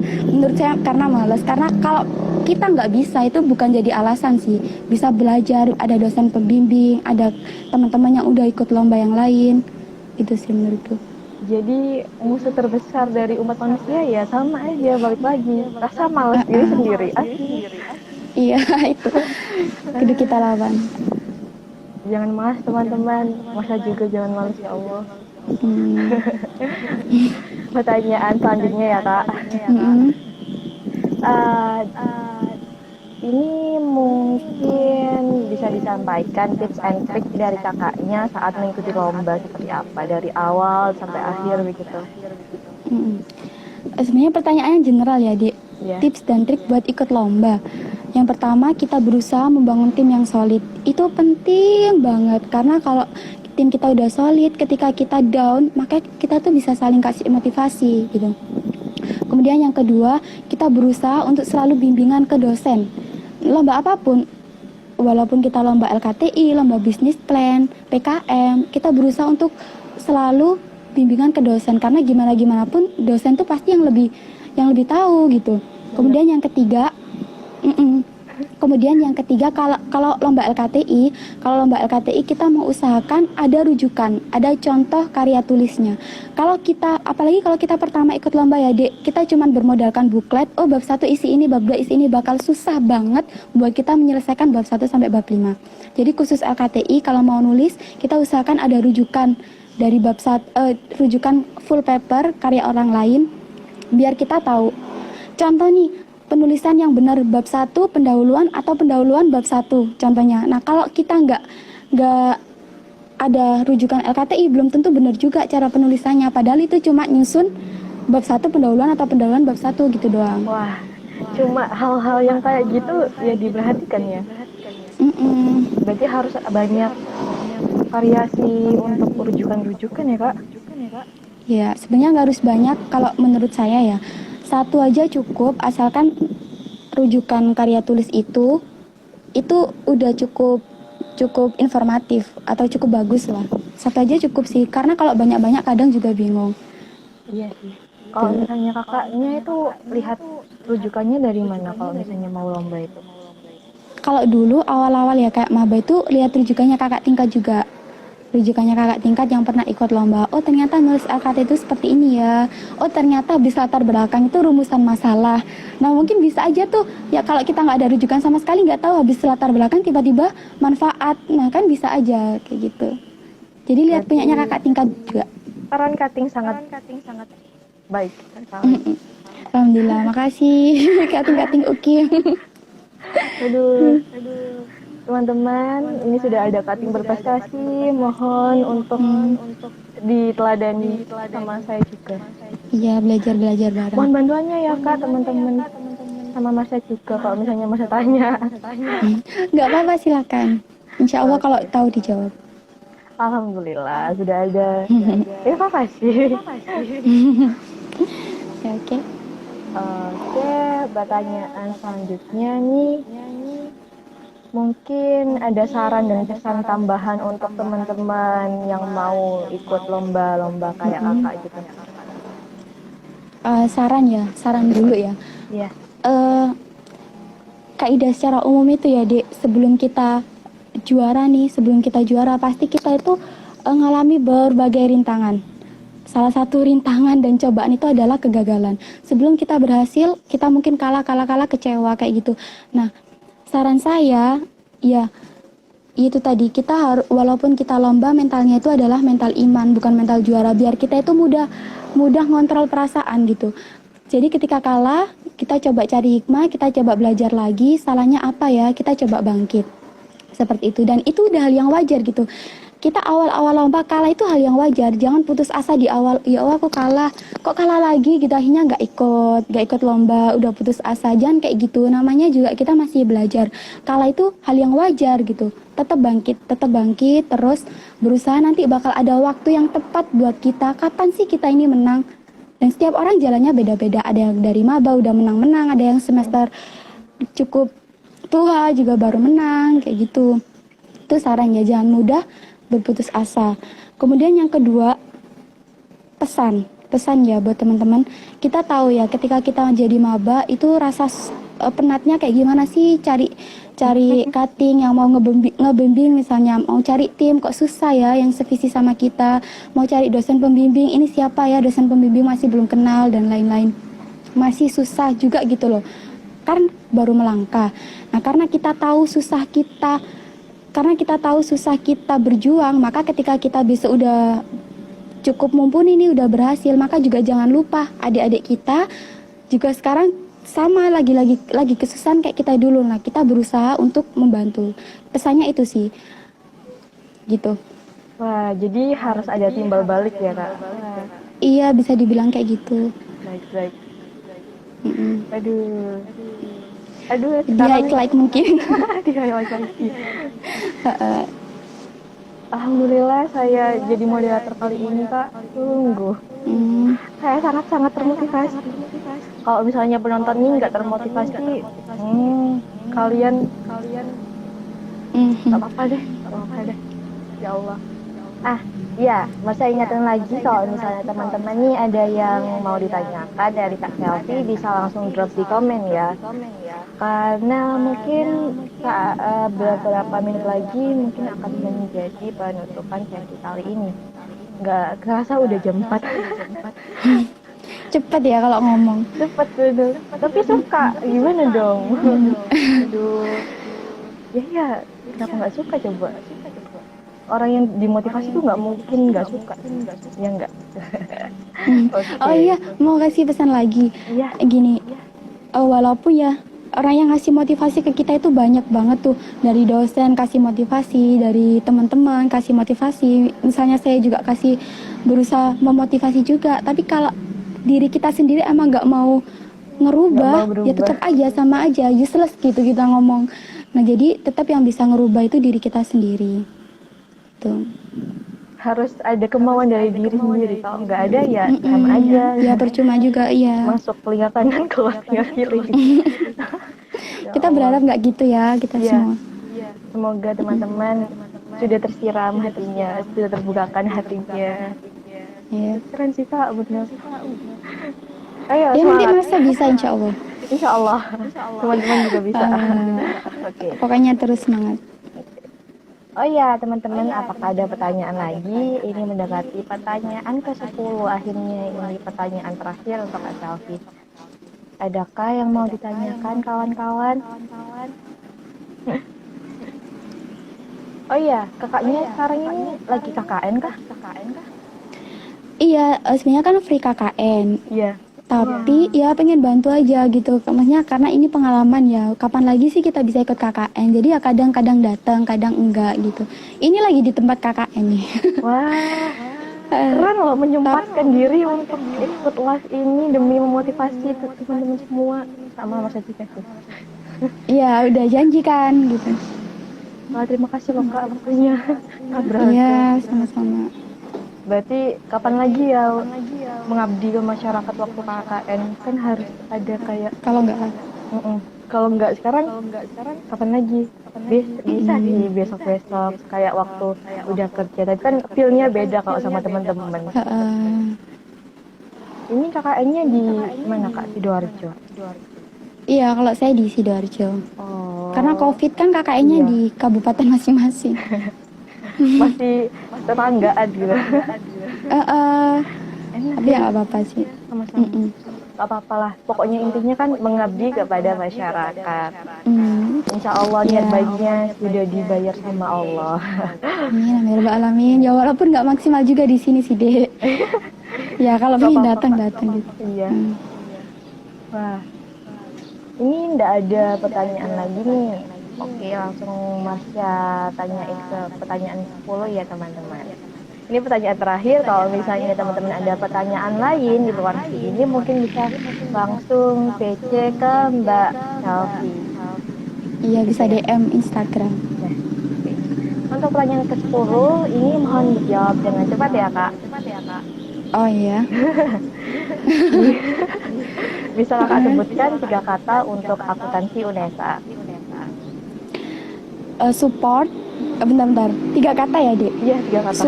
karena malas. Karena kalau kita nggak bisa itu bukan jadi alasan sih. Bisa belajar, ada dosen pembimbing, ada teman-teman yang udah ikut lomba yang lain. Itu sih menurutku. Jadi musuh terbesar dari umat manusia ya sama aja, balik lagi rasa malas diri sendiri. Iya itu kudu kita lawan. Jangan malas teman-teman, masa juga jangan malas ya Allah. Pertanyaan selanjutnya ya kak. Ini mungkin bisa disampaikan tips and trick dari kakaknya saat mengikuti lomba seperti apa dari awal sampai akhir begitu. Sebenarnya pertanyaannya general ya, Dik. Tips dan trik buat ikut lomba. Yang pertama, kita berusaha membangun tim yang solid. Itu penting banget karena kalau tim kita udah solid, ketika kita down, maka kita tuh bisa saling kasih motivasi gitu. Kemudian yang kedua, kita berusaha untuk selalu bimbingan ke dosen. Lomba apapun, walaupun kita lomba LKTI, lomba bisnis plan, PKM, kita berusaha untuk selalu bimbingan ke dosen karena gimana pun dosen tuh pasti yang lebih tahu gitu. Kemudian yang ketiga, kalau lomba LKTI kita mau usahakan ada rujukan, ada contoh karya tulisnya. Apalagi kalau kita pertama ikut lomba ya Dek, kita cuma bermodalkan buklet, oh bab 1 isi ini, bab 2 isi ini, bakal susah banget buat kita menyelesaikan bab 1 sampai bab 5. Jadi khusus LKTI kalau mau nulis, kita usahakan ada rujukan dari bab 1, rujukan full paper karya orang lain, biar kita tahu. Contoh nih, penulisan yang benar bab 1 pendahuluan atau pendahuluan bab 1 contohnya. Nah kalau kita nggak ada rujukan LKTI belum tentu benar juga cara penulisannya, padahal itu cuma nyusun bab 1 pendahuluan atau pendahuluan bab 1 gitu doang. Wah, cuma hal-hal yang kayak gitu ya diperhatikan ya. Berarti harus banyak variasi untuk rujukan-rujukan ya kak? Ya sebenarnya nggak harus banyak kalau menurut saya ya. Satu aja cukup, asalkan rujukan karya tulis itu udah cukup informatif atau cukup bagus lah. Satu aja cukup sih, karena kalau banyak-banyak kadang juga bingung. Iya sih. Kalau misalnya kakaknya itu lihat rujukannya dari mana kalau misalnya mau lomba itu? Kalau dulu awal-awal ya kayak maba itu lihat rujukannya kakak tingkat juga. Rujukannya kakak tingkat yang pernah ikut lomba. Oh ternyata nulis LKT itu seperti ini ya. Oh ternyata habis latar belakang itu rumusan masalah. Nah mungkin bisa aja tuh ya kalau kita nggak ada rujukan sama sekali, nggak tahu habis latar belakang tiba-tiba manfaat. Nah kan bisa aja kayak gitu. Jadi lihat punyanya kakak tingkat juga. Saran kating sangat baik. Alhamdulillah, makasih kating Uki. Aduh. Teman-teman, ini sudah ada kating berprestasi, mohon untuk diteladani sama saya juga. Iya, belajar bareng. Mohon bantuannya ya kak, teman-teman sama Mas juga kalau misalnya Mas tanya. Nggak apa-apa, silakan. Insya Allah kalau tahu dijawab. Alhamdulillah sudah ada. Terima kasih. Ya, oke. Oke, pertanyaan selanjutnya nih. Mungkin ada saran dan pesan tambahan untuk teman-teman yang mau ikut lomba-lomba kayak kakak gitu. Saran dulu ya. Iya. Kaidah secara umum itu ya, Dek, sebelum kita juara pasti kita itu ngalami berbagai rintangan. salah satu rintangan dan cobaan itu adalah kegagalan. Sebelum kita berhasil, kita mungkin kalah, kecewa kayak gitu. Nah, saran saya, ya itu tadi, kita harus, walaupun kita lomba, mentalnya itu adalah mental iman, bukan mental juara. Biar kita itu mudah ngontrol perasaan gitu. Jadi ketika kalah, kita coba cari hikmah, kita coba belajar lagi, salahnya apa ya, kita coba bangkit. Seperti itu, dan itu udah hal yang wajar gitu. Kita awal-awal lomba kalah itu hal yang wajar. Jangan putus asa di awal, ya Allah aku kalah, kok kalah lagi gitu, akhirnya nggak ikut lomba, udah putus asa. Jangan kayak gitu, namanya juga kita masih belajar. Kalah itu hal yang wajar gitu. Tetap bangkit, terus berusaha. Nanti bakal ada waktu yang tepat buat kita, kapan sih kita ini menang. Dan setiap orang jalannya beda-beda. Ada yang dari maba udah menang-menang, ada yang semester cukup tua juga baru menang, kayak gitu. Itu sarannya, jangan mudah berputus asa. Kemudian yang kedua, pesan ya buat teman-teman. Kita tahu ya, ketika kita jadi maba itu rasa penatnya kayak gimana sih, cari cutting yang mau ngebimbing misalnya, mau cari tim kok susah ya yang sevisi sama kita, mau cari dosen pembimbing, ini siapa ya dosen pembimbing, masih belum kenal dan lain-lain, masih susah juga gitu loh, kan baru melangkah. Nah, karena kita tahu susah kita berjuang, maka ketika kita bisa udah cukup mumpuni nih, udah berhasil, maka juga jangan lupa adik-adik kita juga sekarang sama lagi kesusahan kayak kita dulu. Nah, kita berusaha untuk membantu. Pesannya itu sih, gitu. Wah, jadi harus ada timbal balik ya, Kak? Iya, bisa dibilang kayak gitu. Baik. Aduh, di highlight mungkin. Di highlight lagi. Alhamdulillah saya jadi moderator kali ini, Kak. Sungguh. Saya sangat termotivasi. Kalau misalnya penonton ini nggak termotivasi, kalian nggak apa-apa deh. Ya Allah. Iya, masa ingatkan lagi kalau misalnya teman-teman nih ada yang mau ditanyakan dari Kak Selfie, bisa langsung drop di komen ya. Karena mungkin beberapa menit lagi mungkin akan menjadi penutupan sesi kali ini. Nggak kerasa udah jam 4. Cepet ya kalau ngomong. Cepet bener. Tapi suka, gimana dong? Aduh. Ya, kenapa nggak suka coba? Orang yang dimotivasi tuh nggak mungkin nggak suka, ya nggak? Okay. Oh iya, mau kasih pesan lagi. Iya. Gini, walaupun ya orang yang ngasih motivasi ke kita itu banyak banget tuh, dari dosen kasih motivasi, dari teman-teman kasih motivasi. Misalnya saya juga kasih berusaha memotivasi juga. Tapi kalau diri kita sendiri emang nggak mau ngerubah, ya tetap aja sama aja, useless gitu kita ngomong. Nah, jadi tetap yang bisa ngerubah itu diri kita sendiri. Tuh. Harus ada kemauan dari diri sendiri. Kalau nggak ada ya sama aja. Ya percuma juga, iya. Masuk telinga kanan, keluar telinga kiri. Kita berharap nggak gitu ya, kita semua. Semoga teman-teman sudah tersiram hatinya, sudah terbukakan hatinya. Iya. Keren sih, Kak, benar. Ayo, ya nanti masa bisa, insya Allah. Insya Allah. Teman-teman juga bisa. Oke. Pokoknya terus semangat. Oh iya, teman-teman, apakah ada pertanyaan lagi? Ini mendekati pertanyaan ke-10. Akhirnya ini pertanyaan terakhir untuk Kak Selfie. Adakah yang mau ditanyakan kawan-kawan? Oh iya, kakaknya sekarang ini lagi KKN kah? Iya, sebenarnya kan free KKN. Iya. Tapi ya pengen bantu aja gitu. Maksudnya karena ini pengalaman ya. Kapan lagi sih kita bisa ikut KKN? Jadi ya kadang-kadang datang, kadang enggak gitu. Ini lagi di tempat KKN nih. Wah, keren loh menyempatkan diri untuk ikut live ini demi memotivasi teman-teman semua. Sama Mas Adika tuh. Iya, udah janji kan gitu. Wah, terima kasih loh Kak waktunya. Iya, sama-sama. Berarti kapan lagi ya mengabdi ke masyarakat waktu KKN? Kan harus ada kayak kalau nggak sekarang kapan lagi? Bisa sih besok kayak waktu udah kerja. Tapi kan feel-nya beda kalau sama teman-teman. Ini KKN-nya di mana, Kak? Sidoarjo. Iya, kalau saya di Sidoarjo. Oh. Karena COVID kan KKN-nya di kabupaten masing-masing. Masih tetanggaan gitu. Tapi ya nggak apa-apa sih. Sama-sama. Gak apa-apa lah. Pokoknya intinya kan mengabdi kepada masyarakat. Insya Allah niat baiknya sudah dibayar sama Allah. Amin, amin, rabbal alamin. Ya walaupun nggak maksimal juga di sini sih, Dek. Ya kalau pengen datang gitu. Iya. Wah, ini ndak ada pertanyaan lagi nih. Oke, langsung Marsha tanyain ke pertanyaan 10 ya teman-teman. Ini pertanyaan terakhir, kalau misalnya teman-teman ada pertanyaan lain di luar ini mungkin bisa langsung PC ke Mbak Selfie. Iya, bisa DM Instagram. Nah, untuk pertanyaan ke-10 ini mohon dijawab dengan cepat ya Kak. Oh iya. Bisa Kakak sebutkan 3 kata untuk akuntansi UNESA. Support, bentar. 3 kata ya, Dek? Iya, 3 kata.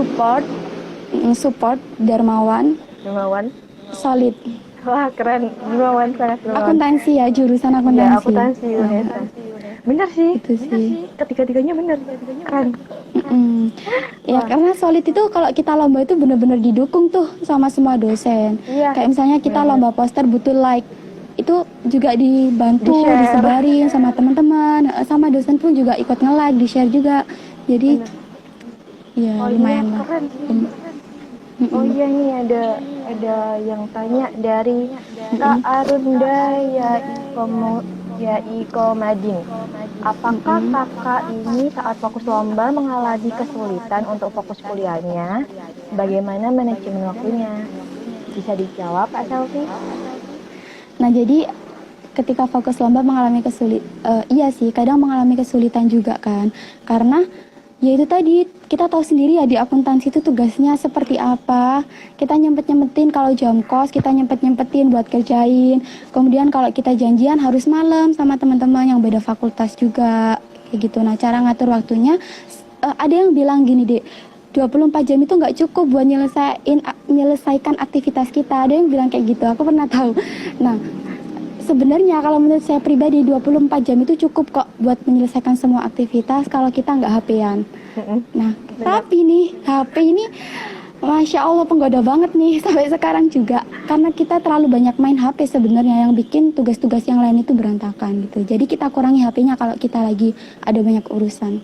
Support, dermawan, solid. Wah, keren. Dermawan, sangat dermawan. Akuntansi ya, jurusan akuntansi. Ya, akuntansi UNESA. Benar sih. Itu sih. Ketiga-tiganya benar. Keren. Ya, karena solid itu kalau kita lomba itu benar-benar didukung tuh sama semua dosen. Iya. Kayak misalnya kita lomba poster butuh like, itu juga dibantu, Di-share. disebarin sama teman-teman, sama dosen pun juga ikut nge-like, di-share juga. Jadi ya lumayan lah. Keren. Oh iya nih ada yang tanya dari Kak Arunda Iko Madin. Apakah kakak ini saat fokus lomba mengalami kesulitan untuk fokus kuliahnya? Bagaimana manajemen waktunya? Bisa dijawab Pak Selvi? Nah, jadi ketika fokus lomba mengalami iya sih, kadang mengalami kesulitan juga kan. Karena ya itu tadi, kita tahu sendiri ya di akuntansi itu tugasnya seperti apa. Kita nyempet-nyempetin kalau jam kos, kita nyempet-nyempetin buat kerjain. Kemudian kalau kita janjian harus malam sama teman-teman yang beda fakultas juga. Kayak gitu. Nah, cara ngatur waktunya, ada yang bilang gini, Dek, 24 jam itu nggak cukup buat menyelesaikan aktivitas kita. Ada yang bilang kayak gitu, aku pernah tahu. Nah, sebenarnya kalau menurut saya pribadi 24 jam itu cukup kok buat menyelesaikan semua aktivitas kalau kita nggak HP-an. Nah, tapi nih HP ini Masya Allah penggoda banget nih sampai sekarang juga. Karena kita terlalu banyak main HP sebenarnya yang bikin tugas-tugas yang lain itu berantakan gitu. Jadi kita kurangi HP-nya kalau kita lagi ada banyak urusan.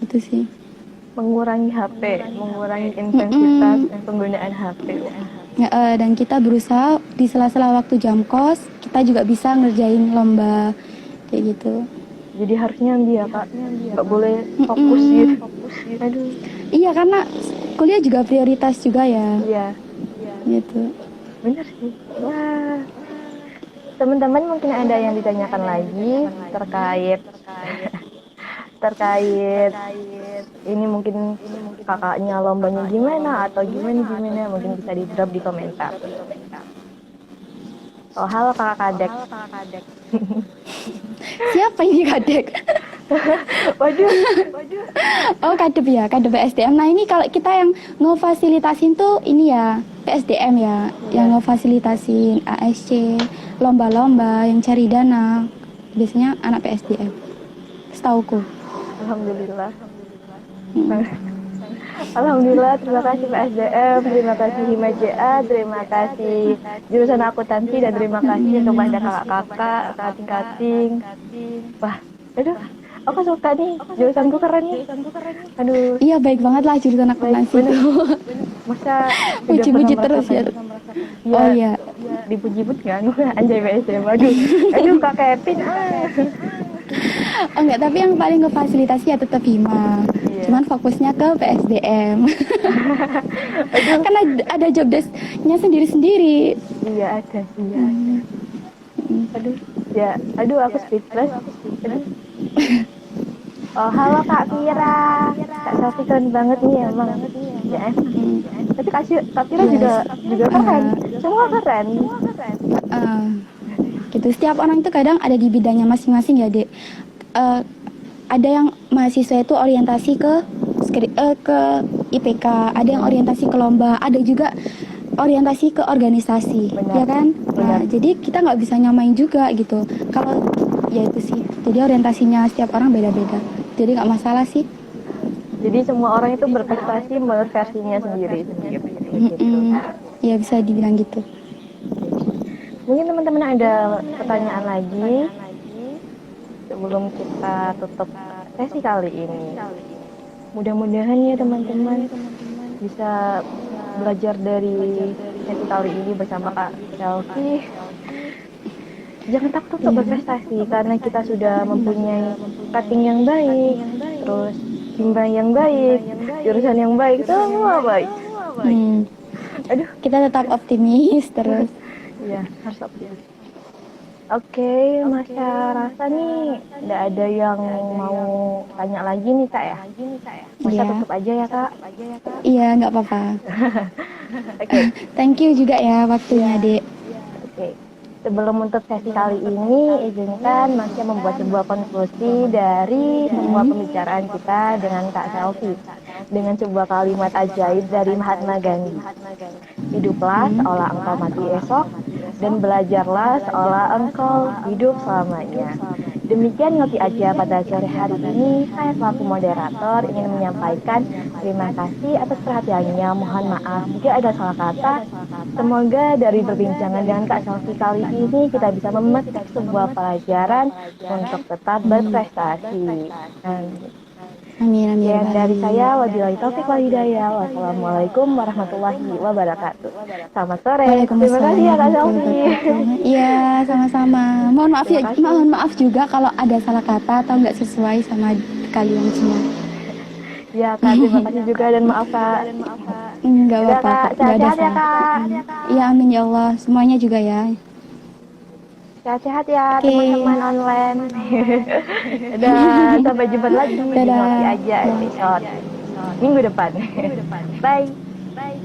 Itu sih. Mengurangi HP, mengurangi intensitas penggunaan HP. Ya, dan kita berusaha di sela-sela waktu jam kos kita juga bisa ngerjain lomba kayak gitu. Jadi harusnya dia Kak, nggak boleh fokus gitu. Aduh. Iya, karena kuliah juga prioritas juga ya. Iya. Gitu. Benar sih. Wah. Teman-teman mungkin ada yang ditanyakan lagi terkait ini mungkin kakaknya lombanya gimana atau gimana mungkin bisa di drop di komentar. Oh halo kakak Kadek. Siapa ini Kadek? Waduh. Oh Kadep ya, Kadep PSDM. Nah ini kalau kita yang ngefasilitasin tuh ini ya PSDM ya, yang ngefasilitasin ASC, lomba-lomba, yang cari dana. Biasanya anak PSDM. Setauku. Alhamdulillah. Alhamdulillah, terima kasih Pak SDM, terima kasih Himaja, terima kasih jurusan akuntansi, dan terima kasih kepada kakak-kakak, kating-kating. Wah, aduh, aku suka nih, jurusanku keren nih. Aduh. Iya, baik banget lah jurusan akuntansi itu. Masa puji-puji terus ya. Oh iya. Dipuji-puji kan, anjay PSDM, aduh Kak Kevin. Oh enggak, tapi yang paling ngefasilitasi ya tetap Hima. Cuman fokusnya ke PSDM. Karena ada job desk-nya sendiri-sendiri. Iya, ada. Aduh aku speechless. Oh, halo Kak Kira. Kak Sofi keren banget nih emang. Ya, tapi Kak Kira juga keren. Semua keren. Gitu. Setiap orang itu kadang ada di bidangnya masing-masing ya, Dek. Ada yang mahasiswa itu orientasi ke IPK, ada yang orientasi ke lomba, ada juga orientasi ke organisasi. Benar. Ya kan? Nah, jadi kita nggak bisa nyamain juga gitu. Kalau ya itu sih. Jadi orientasinya setiap orang beda-beda. Jadi nggak masalah sih. Jadi semua orang itu berprestasi menurut versinya sendiri. Gitu. Ya bisa dibilang gitu. Mungkin teman-teman ada pertanyaan lagi sebelum kita tutup sesi kali ini. Mudah-mudahan ya teman-teman bisa belajar dari sesi kali ini bersama Kak Selfie. Jangan takut untuk berprestasi karena kita sudah mempunyai cutting yang baik, terus bimbang yang baik, jurusan yang baik, semua baik. Aduh, Kita tetap optimis terus. iya harus optimis. Oke, Masya rasa nih nggak ada yang mau tanya lagi nih Kak ya. Masya Iya. tutup aja ya Kak. Iya, nggak apa-apa. Oke. Thank you juga ya waktunya, Dek. Oke. Sebelum untuk sesi kali ini, izinkan Masya membuat sebuah konklusi dari semua pembicaraan kita dengan Kak Selfie. Dengan sebuah kalimat ajaib dari Mahatma Gandhi. Hiduplah seolah engkau mati esok, dan belajarlah seolah engkau hidup selamanya. Demikian ngopi aja pada sore hari ini. Saya selaku moderator ingin menyampaikan terima kasih atas perhatiannya. Mohon maaf jika ada salah kata. Semoga dari perbincangan dengan Kak Selfie kali ini kita bisa memetik sebuah pelajaran untuk tetap berprestasi. Amin, amin. Sekian dari saya, wabillahi taufiq wal hidayah. Wassalamualaikum warahmatullahi wabarakatuh. Selamat sore. Terima kasih ya Kak Selfie. Iya, sama-sama. Mohon maaf ya, Terima kasih. mohon maaf juga kalau ada salah kata atau nggak sesuai sama kalian semua. Ya Kak, terima kasih juga dan maaf Kak. Nggak Udah, apa-apa, Kak, Kak. Nggak ada sehat-sehat ya salah. Kak. Iya, amin ya Allah. Semuanya juga ya. Sehat-sehat ya Oke. teman-teman online. Dan sampai jumpa lagi di Dadah. Ngopi Aja episode minggu depan. Bye.